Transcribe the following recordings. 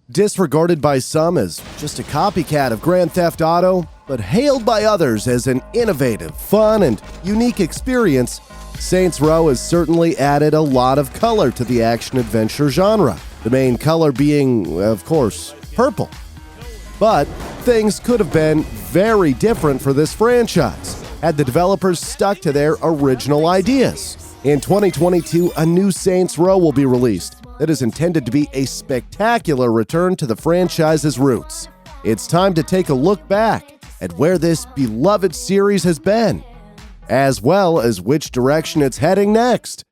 Disregarded by some as just a copycat of Grand Theft Auto, but hailed by others as an innovative, fun, and unique experience, Saints Row has certainly added a lot of color to the action-adventure genre, the main color being, of course, purple. But things could have been very different for this franchise had the developers stuck to their original ideas. In 2022, a new Saints Row will be released that is intended to be a spectacular return to the franchise's roots. It's time to take a look back at where this beloved series has been, as well as which direction it's heading next.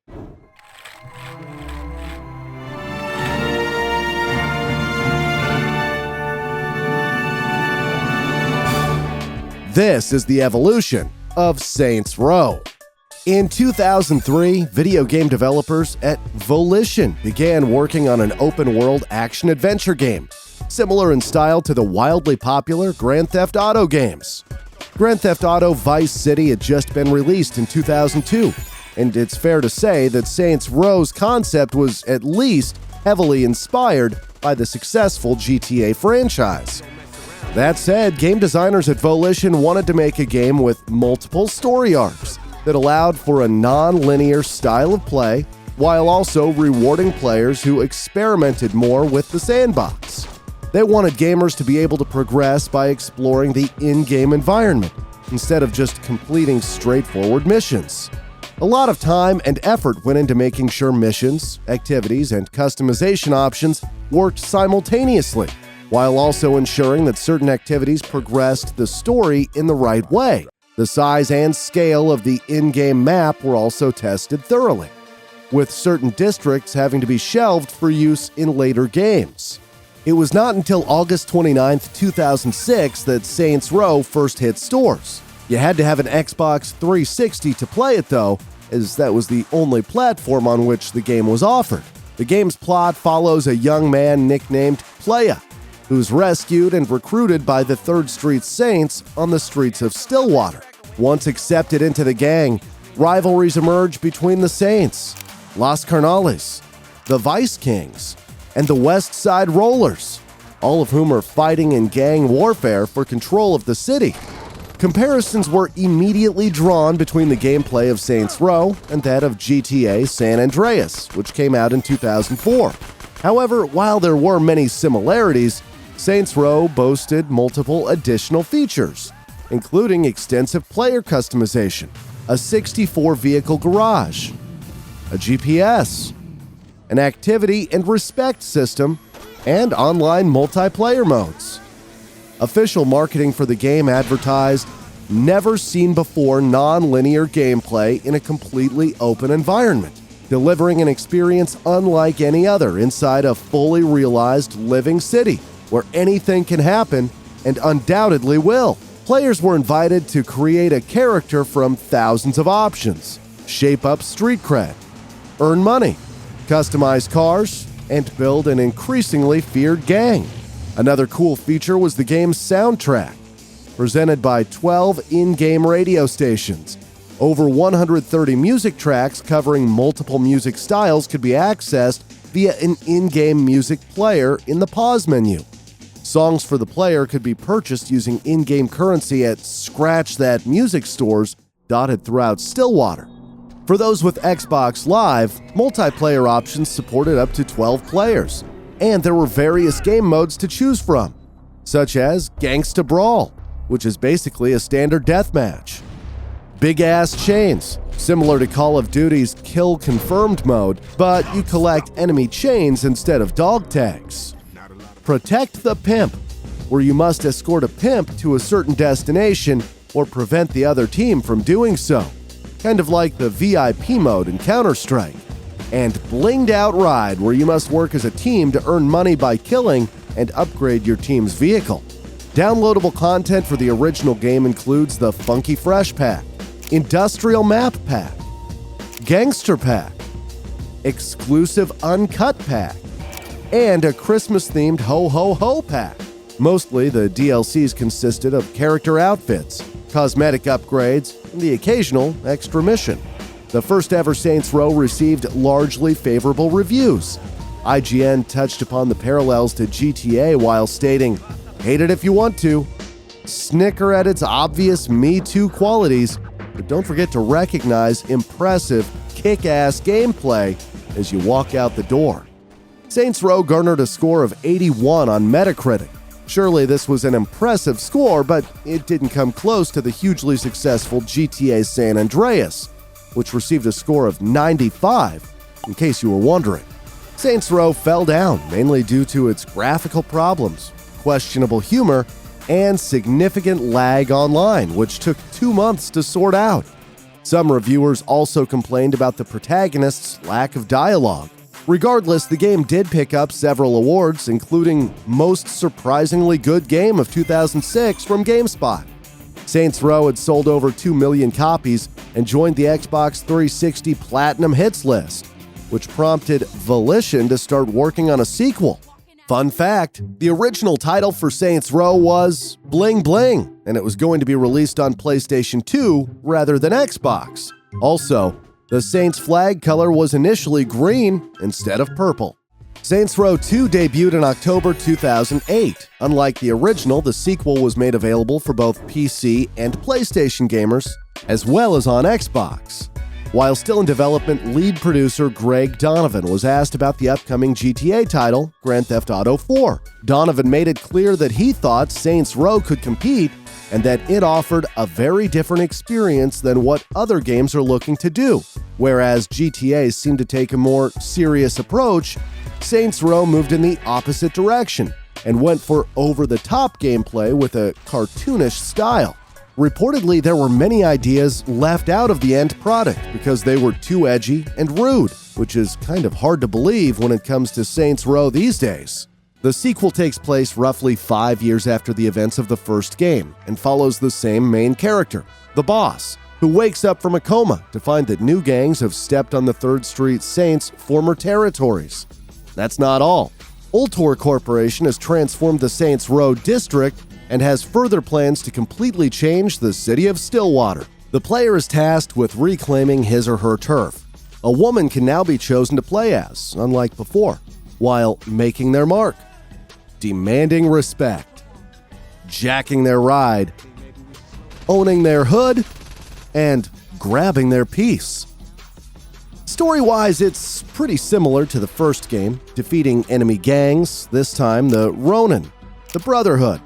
This is the evolution of Saints Row. In 2003, video game developers at Volition began working on an open-world action-adventure game, similar in style to the wildly popular Grand Theft Auto games. Grand Theft Auto Vice City had just been released in 2002, and it's fair to say that Saints Row's concept was at least heavily inspired by the successful GTA franchise. That said, game designers at Volition wanted to make a game with multiple story arcs that allowed for a non-linear style of play while also rewarding players who experimented more with the sandbox. They wanted gamers to be able to progress by exploring the in-game environment instead of just completing straightforward missions. A lot of time and effort went into making sure missions, activities, and customization options worked simultaneously, while also ensuring that certain activities progressed the story in the right way. The size and scale of the in-game map were also tested thoroughly, with certain districts having to be shelved for use in later games. It was not until August 29, 2006 that Saints Row first hit stores. You had to have an Xbox 360 to play it though, as that was the only platform on which the game was offered. The game's plot follows a young man nicknamed Playa, who's rescued and recruited by the 3rd Street Saints on the streets of Stillwater. Once accepted into the gang, rivalries emerge between the Saints, Los Carnales, the Vice Kings, and the West Side Rollers, all of whom are fighting in gang warfare for control of the city. Comparisons were immediately drawn between the gameplay of Saints Row and that of GTA San Andreas, which came out in 2004. However, while there were many similarities, Saints Row boasted multiple additional features, including extensive player customization, a 64-vehicle garage, a GPS, an activity and respect system, and online multiplayer modes. Official marketing for the game advertised never-seen-before non-linear gameplay in a completely open environment, delivering an experience unlike any other inside a fully realized living city, where anything can happen, and undoubtedly will. Players were invited to create a character from thousands of options, shape up street cred, earn money, customize cars, and build an increasingly feared gang. Another cool feature was the game's soundtrack. Presented by 12 in-game radio stations, over 130 music tracks covering multiple music styles could be accessed via an in-game music player in the pause menu. Songs for the player could be purchased using in-game currency at Scratch That Music stores dotted throughout Stillwater. For those with Xbox Live, multiplayer options supported up to 12 players, and there were various game modes to choose from, such as Gangsta Brawl, which is basically a standard deathmatch, Big Ass Chains, similar to Call of Duty's Kill Confirmed mode, but you collect enemy chains instead of dog tags, Protect the Pimp, where you must escort a pimp to a certain destination or prevent the other team from doing so, kind of like the VIP mode in Counter-Strike, and Blinged Out Ride, where you must work as a team to earn money by killing and upgrade your team's vehicle. Downloadable content for the original game includes the Funky Fresh Pack, Industrial Map Pack, Gangster Pack, Exclusive Uncut Pack, and a Christmas-themed Ho Ho Ho Pack. Mostly, the DLCs consisted of character outfits, cosmetic upgrades, and the occasional extra mission. The first ever Saints Row received largely favorable reviews. IGN touched upon the parallels to GTA while stating, "Hate it if you want to. Snicker at its obvious Me Too qualities, but don't forget to recognize impressive, kick-ass gameplay as you walk out the door." Saints Row garnered a score of 81 on Metacritic. Surely this was an impressive score, but it didn't come close to the hugely successful GTA San Andreas, which received a score of 95, in case you were wondering. Saints Row fell down mainly due to its graphical problems, questionable humor, and significant lag online, which took 2 months to sort out. Some reviewers also complained about the protagonist's lack of dialogue. Regardless, the game did pick up several awards, including Most Surprisingly Good Game of 2006 from GameSpot. Saints Row had sold over 2 million copies and joined the Xbox 360 Platinum Hits list, which prompted Volition to start working on a sequel. Fun fact, the original title for Saints Row was Bling Bling, and it was going to be released on PlayStation 2 rather than Xbox. Also, the Saints flag color was initially green instead of purple. Saints Row 2 debuted in October 2008. Unlike the original, the sequel was made available for both PC and PlayStation gamers, as well as on Xbox. While still in development, lead producer Greg Donovan was asked about the upcoming GTA title, Grand Theft Auto 4. Donovan made it clear that he thought Saints Row could compete and that it offered a very different experience than what other games are looking to do. Whereas GTA seemed to take a more serious approach, Saints Row moved in the opposite direction and went for over-the-top gameplay with a cartoonish style. Reportedly, there were many ideas left out of the end product because they were too edgy and rude, which is kind of hard to believe when it comes to Saints Row these days. The sequel takes place roughly 5 years after the events of the first game and follows the same main character, the boss, who wakes up from a coma to find that new gangs have stepped on the 3rd Street Saints' former territories. That's not all. Ultor Corporation has transformed the Saints Row district and has further plans to completely change the city of Stillwater. The player is tasked with reclaiming his or her turf. A woman can now be chosen to play as, unlike before, while making their mark, demanding respect, jacking their ride, owning their hood, and grabbing their piece. Story-wise, it's pretty similar to the first game, defeating enemy gangs, this time the Ronin, the Brotherhood,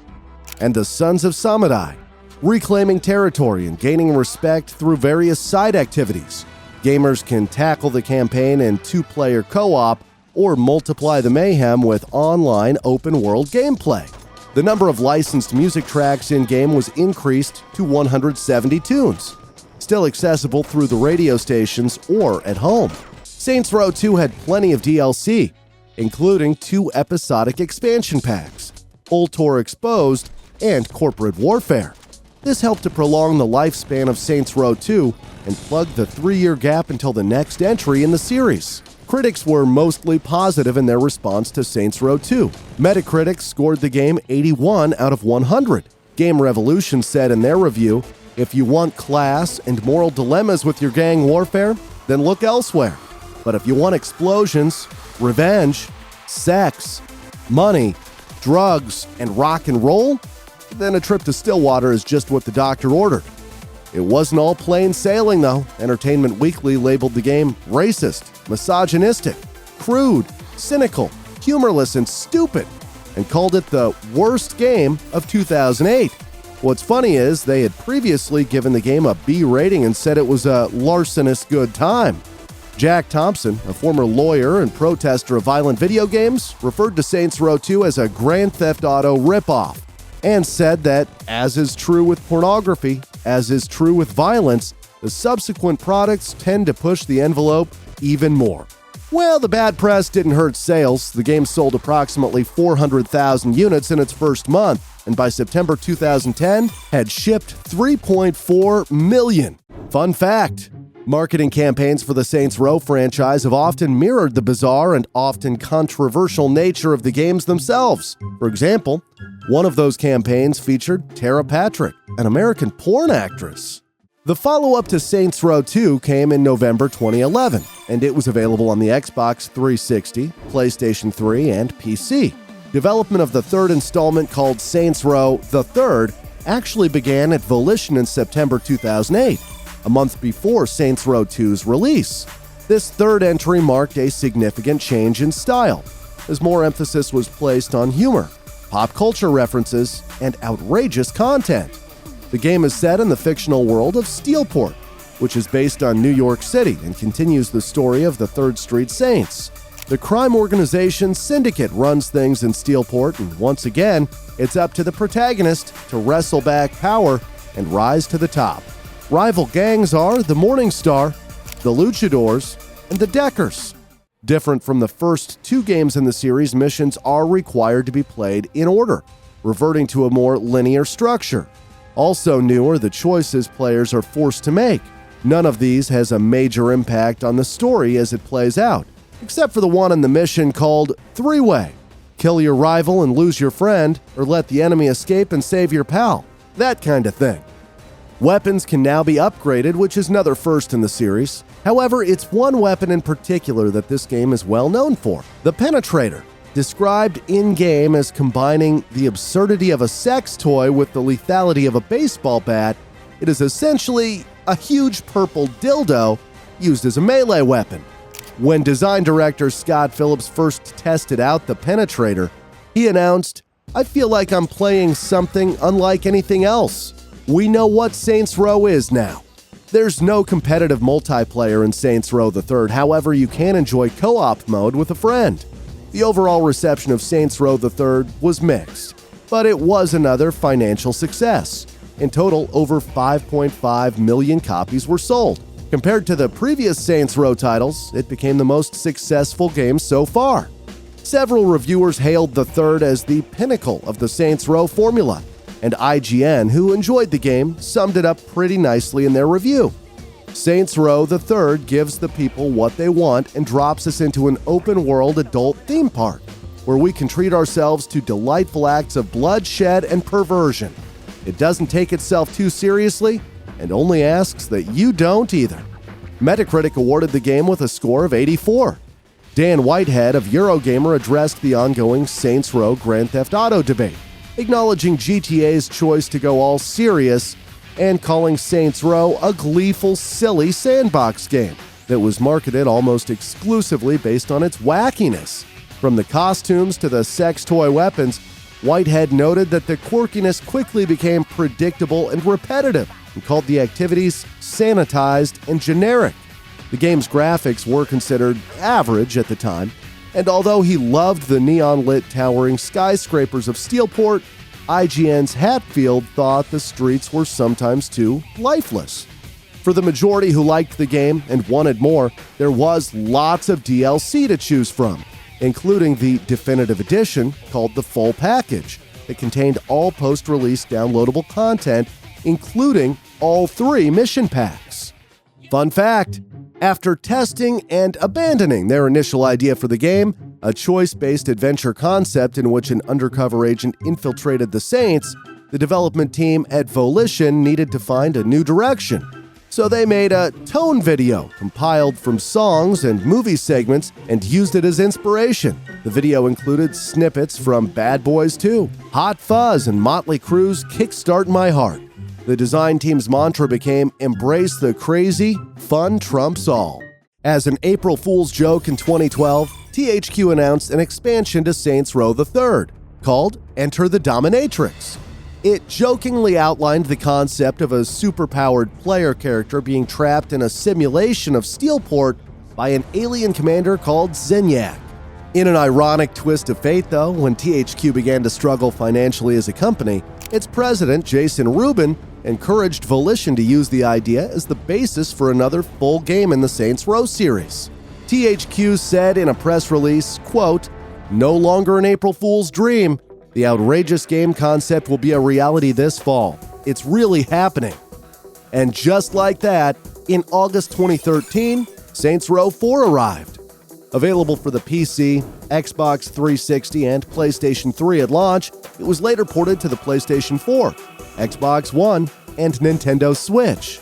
and the Sons of Samurai, reclaiming territory and gaining respect through various side activities. Gamers can tackle the campaign in 2-player co-op or multiply the mayhem with online open-world gameplay. The number of licensed music tracks in-game was increased to 170 tunes, still accessible through the radio stations or at home. Saints Row 2 had plenty of DLC, including 2 episodic expansion packs, Ultor Exposed and Corporate Warfare. This helped to prolong the lifespan of Saints Row 2 and plug the 3-year gap until the next entry in the series. Critics were mostly positive in their response to Saints Row 2. Metacritic scored the game 81 out of 100. Game Revolution said in their review, "If you want class and moral dilemmas with your gang warfare, then look elsewhere. But if you want explosions, revenge, sex, money, drugs, and rock and roll, then a trip to Stillwater is just what the doctor ordered." It wasn't all plain sailing, though. Entertainment Weekly labeled the game racist, misogynistic, crude, cynical, humorless, and stupid, and called it the worst game of 2008. What's funny is they had previously given the game a B rating and said it was a larcenous good time. Jack Thompson, a former lawyer and protester of violent video games, referred to Saints Row 2 as a Grand Theft Auto ripoff, and said that, as is true with pornography, as is true with violence, the subsequent products tend to push the envelope even more. Well, the bad press didn't hurt sales. The game sold approximately 400,000 units in its first month, and by September 2010, had shipped 3.4 million. Fun fact, marketing campaigns for the Saints Row franchise have often mirrored the bizarre and often controversial nature of the games themselves. For example, one of those campaigns featured Tara Patrick, an American porn actress. The follow-up to Saints Row 2 came in November 2011, and it was available on the Xbox 360, PlayStation 3, and PC. Development of the third installment, called Saints Row the Third, actually began at Volition in September 2008, a month before Saints Row 2's release. This third entry marked a significant change in style, as more emphasis was placed on humor, pop culture references, and outrageous content. The game is set in the fictional world of Steelport, which is based on New York City and continues the story of the 3rd Street Saints. The crime organization Syndicate runs things in Steelport, and once again, it's up to the protagonist to wrestle back power and rise to the top. Rival gangs are the Morning Star, the Luchadors, and the Deckers. Different from the first 2 games in the series, missions are required to be played in order, reverting to a more linear structure. Also new are the choices players are forced to make. None of these has a major impact on the story as it plays out, except for the one in the mission called Three-Way. Kill your rival and lose your friend, or let the enemy escape and save your pal. That kind of thing. Weapons can now be upgraded, which is another first in the series. However, it's one weapon in particular that this game is well known for, the Penetrator. Described in-game as combining the absurdity of a sex toy with the lethality of a baseball bat, it is essentially a huge purple dildo used as a melee weapon. When design director Scott Phillips first tested out the Penetrator, he announced, "I feel like I'm playing something unlike anything else. We know what Saints Row is now." There's no competitive multiplayer in Saints Row the Third, however, you can enjoy co-op mode with a friend. The overall reception of Saints Row the Third was mixed, but it was another financial success. In total, over 5.5 million copies were sold. Compared to the previous Saints Row titles, it became the most successful game so far. Several reviewers hailed the third as the pinnacle of the Saints Row formula, and IGN, who enjoyed the game, summed it up pretty nicely in their review. Saints Row the Third gives the people what they want and drops us into an open-world adult theme park, where we can treat ourselves to delightful acts of bloodshed and perversion. It doesn't take itself too seriously, and only asks that you don't either. Metacritic awarded the game with a score of 84. Dan Whitehead of Eurogamer addressed the ongoing Saints Row Grand Theft Auto debate, acknowledging GTA's choice to go all serious and calling Saints Row a gleeful, silly sandbox game that was marketed almost exclusively based on its wackiness. From the costumes to the sex toy weapons, Whitehead noted that the quirkiness quickly became predictable and repetitive, and called the activities sanitized and generic. The game's graphics were considered average at the time, and although he loved the neon-lit towering skyscrapers of Steelport, IGN's Hatfield thought the streets were sometimes too lifeless. For the majority who liked the game and wanted more, there was lots of DLC to choose from, including the definitive edition called the Full Package that contained all post-release downloadable content, including all 3 mission packs. Fun fact, after testing and abandoning their initial idea for the game, a choice-based adventure concept in which an undercover agent infiltrated the Saints, the development team at Volition needed to find a new direction. So they made a tone video compiled from songs and movie segments and used it as inspiration. The video included snippets from Bad Boys 2, Hot Fuzz, and Motley Crue's Kickstart My Heart. The design team's mantra became "Embrace the crazy, fun trumps all." As an April Fool's joke in 2012, THQ announced an expansion to Saints Row the Third, called Enter the Dominatrix. It jokingly outlined the concept of a superpowered player character being trapped in a simulation of Steelport by an alien commander called Zinyak. In an ironic twist of fate, though, when THQ began to struggle financially as a company, its president, Jason Rubin, encouraged Volition to use the idea as the basis for another full game in the Saints Row series. THQ said in a press release, quote, "No longer an April Fool's dream. The outrageous game concept will be a reality this fall. It's really happening." And just like that, in August 2013, Saints Row 4 arrived. Available for the PC, Xbox 360, and PlayStation 3 at launch, it was later ported to the PlayStation 4, Xbox One, and Nintendo Switch.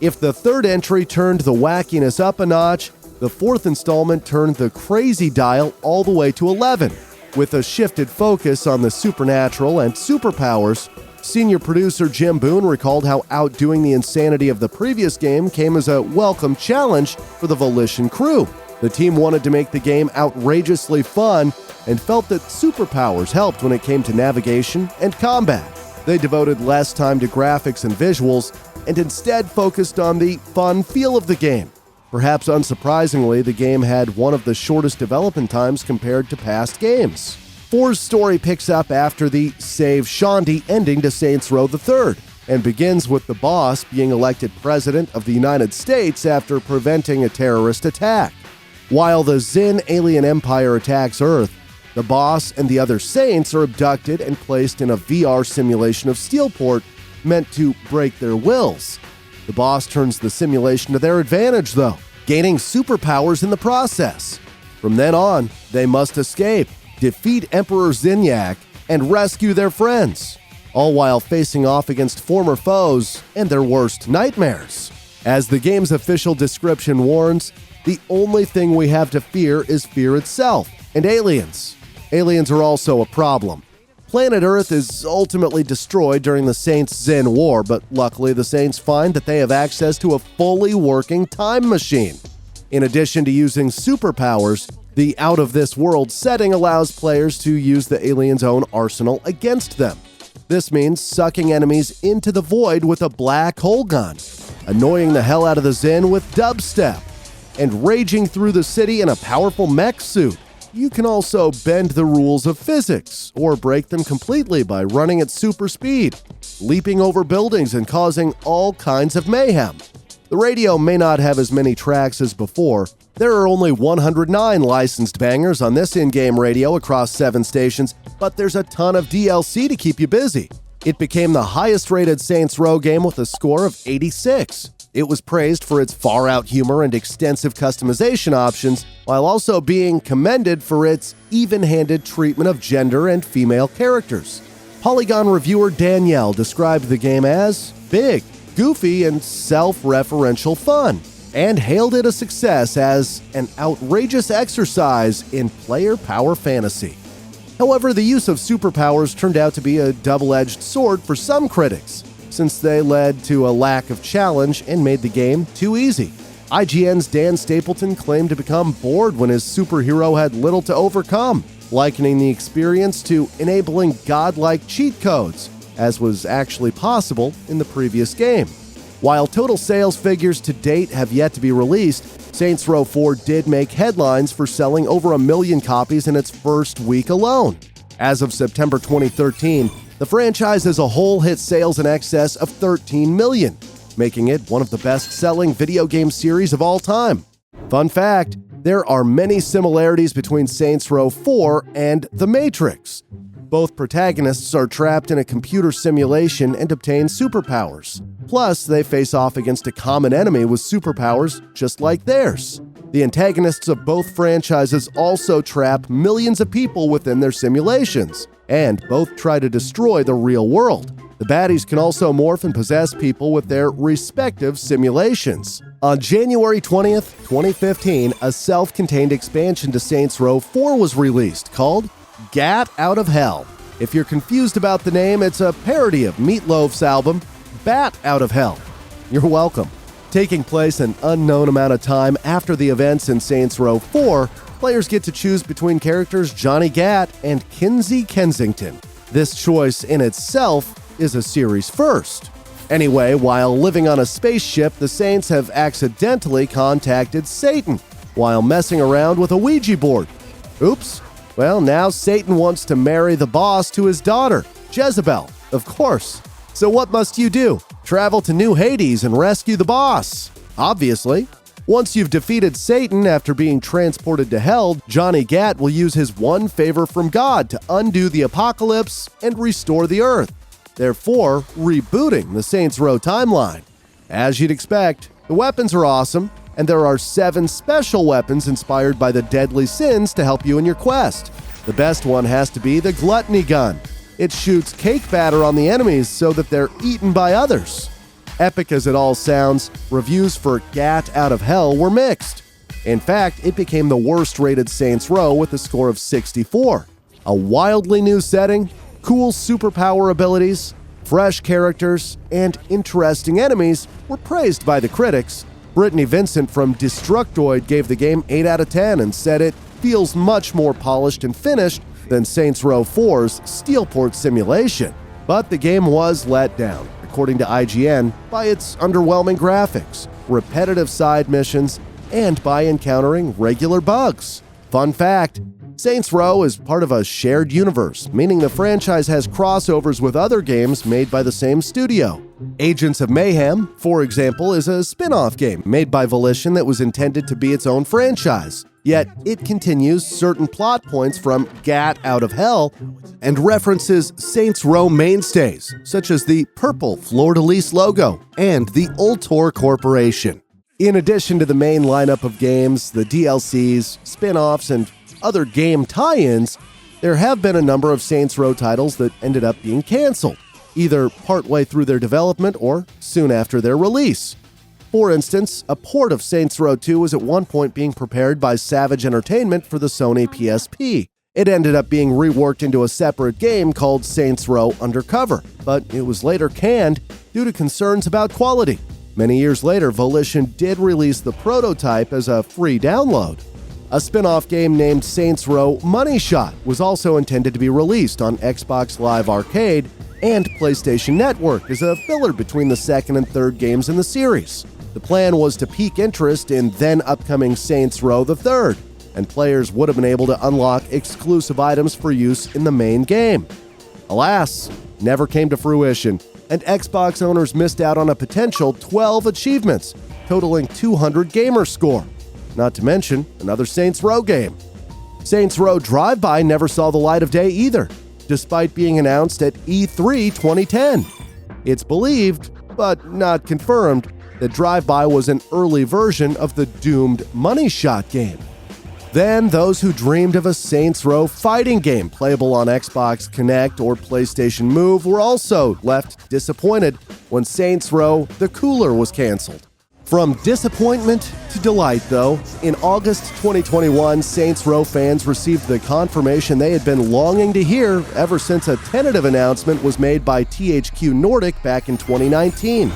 If the third entry turned the wackiness up a notch, the fourth installment turned the crazy dial all the way to 11. With a shifted focus on the supernatural and superpowers, senior producer Jim Boone recalled how outdoing the insanity of the previous game came as a welcome challenge for the Volition crew. The team wanted to make the game outrageously fun and felt that superpowers helped when it came to navigation and combat. They devoted less time to graphics and visuals and instead focused on the fun feel of the game. Perhaps unsurprisingly, the game had one of the shortest development times compared to past games. 4's story picks up after the Save Shondi ending to Saints Row III and begins with the boss being elected president of the United States after preventing a terrorist attack. While the Xin alien empire attacks Earth, the boss and the other Saints are abducted and placed in a VR simulation of Steelport meant to break their wills. The boss turns the simulation to their advantage, though, gaining superpowers in the process. From then on, they must escape, defeat Emperor Zinyak, and rescue their friends, all while facing off against former foes and their worst nightmares. As the game's official description warns, the only thing we have to fear is fear itself, and aliens. Aliens are also a problem. Planet Earth is ultimately destroyed during the Saints-Xin War, but luckily the Saints find that they have access to a fully working time machine. In addition to using superpowers, the out-of-this-world setting allows players to use the aliens' own arsenal against them. This means sucking enemies into the void with a black hole gun, annoying the hell out of the Xin with dubstep, and raging through the city in a powerful mech suit. You can also bend the rules of physics, or break them completely by running at super speed, leaping over buildings and causing all kinds of mayhem. The radio may not have as many tracks as before. There are only 109 licensed bangers on this in-game radio across 7 stations, but there's a ton of DLC to keep you busy. It became the highest-rated Saints Row game with a score of 86. It was praised for its far-out humor and extensive customization options, while also being commended for its even-handed treatment of gender and female characters. Polygon reviewer Danielle described the game as big, goofy, and self-referential fun, and hailed it a success as an outrageous exercise in player power fantasy. However, the use of superpowers turned out to be a double-edged sword for some critics, since they led to a lack of challenge and made the game too easy. IGN's Dan Stapleton claimed to become bored when his superhero had little to overcome, likening the experience to enabling godlike cheat codes, as was actually possible in the previous game. While total sales figures to date have yet to be released, Saints Row 4 did make headlines for selling over 1 million copies in its first week alone. As of September 2013, the franchise as a whole hit sales in excess of 13 million, making it one of the best-selling video game series of all time. Fun fact, there are many similarities between Saints Row 4 and The Matrix. Both protagonists are trapped in a computer simulation and obtain superpowers. Plus, they face off against a common enemy with superpowers just like theirs. The antagonists of both franchises also trap millions of people within their simulations, and both try to destroy the real world. The baddies can also morph and possess people with their respective simulations. On January 20th, 2015, a self-contained expansion to Saints Row 4 was released called Gat Out of Hell. If you're confused about the name, it's a parody of Meatloaf's album, Bat Out of Hell. You're welcome. Taking place an unknown amount of time after the events in Saints Row 4, players get to choose between characters Johnny Gat and Kinsey Kensington. This choice in itself is a series first. Anyway, while living on a spaceship, the Saints have accidentally contacted Satan while messing around with a Ouija board. Oops. Well, now Satan wants to marry the boss to his daughter, Jezebel, of course. So what must you do? Travel to New Hades and rescue the boss. Obviously. Once you've defeated Satan after being transported to hell, Johnny Gat will use his one favor from God to undo the apocalypse and restore the Earth, therefore rebooting the Saints Row timeline. As you'd expect, the weapons are awesome, and there are 7 special weapons inspired by the deadly sins to help you in your quest. The best one has to be the Gluttony Gun. It shoots cake batter on the enemies so that they're eaten by others. Epic as it all sounds, reviews for Gat Out of Hell were mixed. In fact, it became the worst-rated Saints Row with a score of 64. A wildly new setting, cool superpower abilities, fresh characters, and interesting enemies were praised by the critics. Brittany Vincent from Destructoid gave the game 8 out of 10 and said it feels much more polished and finished than Saints Row 4's Steelport simulation. But the game was let down, according to IGN, by its underwhelming graphics, repetitive side missions, and by encountering regular bugs. Fun fact, Saints Row is part of a shared universe, meaning the franchise has crossovers with other games made by the same studio. Agents of Mayhem, for example, is a spin-off game made by Volition that was intended to be its own franchise. Yet, it continues certain plot points from Gat Out of Hell and references Saints Row mainstays, such as the purple fleur-de-lis logo and the Ultor Corporation. In addition to the main lineup of games, the DLCs, spin-offs, and other game tie-ins, there have been a number of Saints Row titles that ended up being canceled, either partway through their development or soon after their release. For instance, a port of Saints Row 2 was at one point being prepared by Savage Entertainment for the Sony PSP. It ended up being reworked into a separate game called Saints Row Undercover, but it was later canned due to concerns about quality. Many years later, Volition did release the prototype as a free download. A spin-off game named Saints Row Money Shot was also intended to be released on Xbox Live Arcade and PlayStation Network as a filler between the second and third games in the series. The plan was to pique interest in then-upcoming Saints Row the Third, and players would have been able to unlock exclusive items for use in the main game. Alas, never came to fruition, and Xbox owners missed out on a potential 12 achievements, totaling 200 gamer score. Not to mention another Saints Row game. Saints Row Drive-By never saw the light of day either, despite being announced at E3 2010. It's believed, but not confirmed, that Drive-By was an early version of the doomed Money Shot game. Then, those who dreamed of a Saints Row fighting game playable on Xbox Kinect or PlayStation Move were also left disappointed when Saints Row The Cooler was canceled. From disappointment to delight, though, in August 2021, Saints Row fans received the confirmation they had been longing to hear ever since a tentative announcement was made by THQ Nordic back in 2019.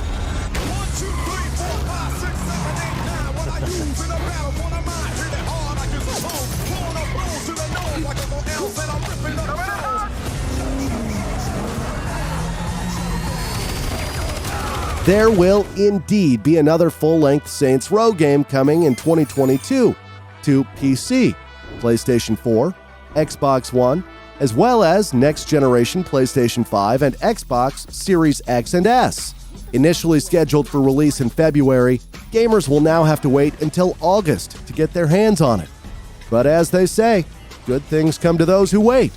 There will indeed be another full-length Saints Row game coming in 2022 to PC, PlayStation 4, Xbox One, as well as next-generation PlayStation 5 and Xbox Series X and S. Initially scheduled for release in February, gamers will now have to wait until August to get their hands on it. But as they say, good things come to those who wait.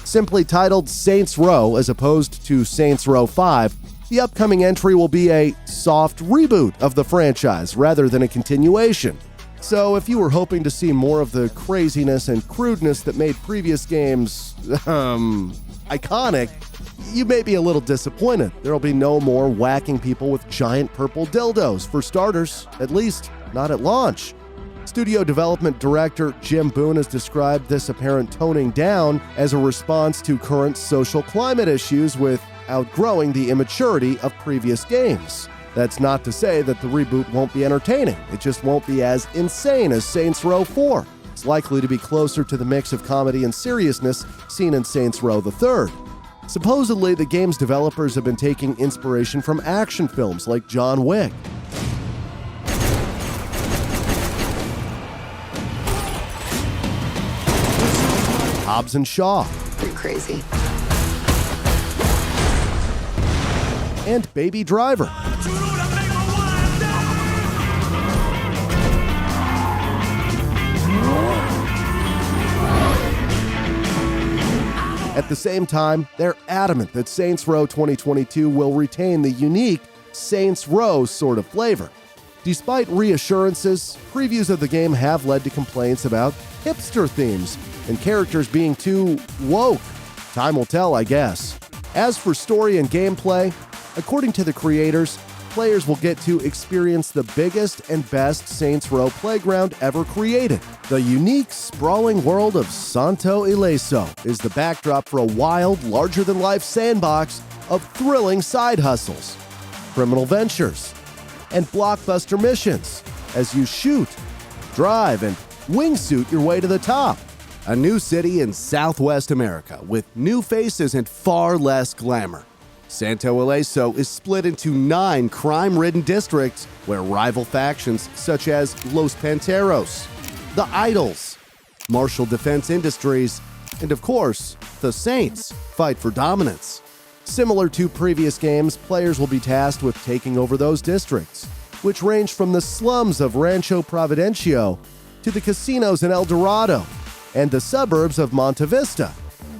Simply titled Saints Row as opposed to Saints Row 5, the upcoming entry will be a soft reboot of the franchise rather than a continuation. So if you were hoping to see more of the craziness and crudeness that made previous games, iconic, you may be a little disappointed. There'll be no more whacking people with giant purple dildos, for starters, at least not at launch. Studio development director Jim Boone has described this apparent toning down as a response to current social climate issues with outgrowing the immaturity of previous games. That's not to say that the reboot won't be entertaining, it just won't be as insane as Saints Row 4. It's likely to be closer to the mix of comedy and seriousness seen in Saints Row the Third. Supposedly, the game's developers have been taking inspiration from action films like John Wick. Hobbs and Shaw. Pretty crazy. And Baby Driver. At the same time, they're adamant that Saints Row 2022 will retain the unique Saints Row sort of flavor. Despite reassurances, previews of the game have led to complaints about hipster themes and characters being too woke. Time will tell, I guess. As for story and gameplay, according to the creators, players will get to experience the biggest and best Saints Row playground ever created. The unique, sprawling world of Santo Ileso is the backdrop for a wild, larger-than-life sandbox of thrilling side hustles, criminal ventures, and blockbuster missions as you shoot, drive, and wingsuit your way to the top. A new city in Southwest America with new faces and far less glamour. Santo Ileso is split into 9 crime-ridden districts where rival factions such as Los Panteros, the Idols, Marshall Defense Industries, and of course, the Saints fight for dominance. Similar to previous games, players will be tasked with taking over those districts, which range from the slums of Rancho Providencio to the casinos in El Dorado and the suburbs of Monte Vista.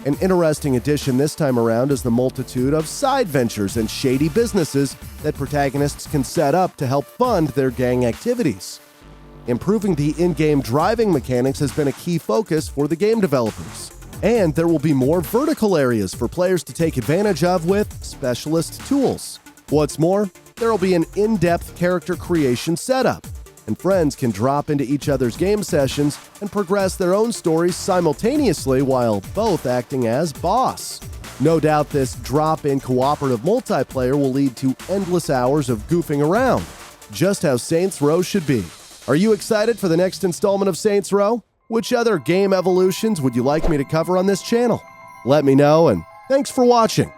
An interesting addition this time around is the multitude of side ventures and shady businesses that protagonists can set up to help fund their gang activities. Improving the in-game driving mechanics has been a key focus for the game developers. And there will be more vertical areas for players to take advantage of with specialist tools. What's more, there will be an in-depth character creation setup, and friends can drop into each other's game sessions and progress their own stories simultaneously while both acting as boss. No doubt this drop-in cooperative multiplayer will lead to endless hours of goofing around, just how Saints Row should be. Are you excited for the next installment of Saints Row? Which other game evolutions would you like me to cover on this channel? Let me know, and thanks for watching.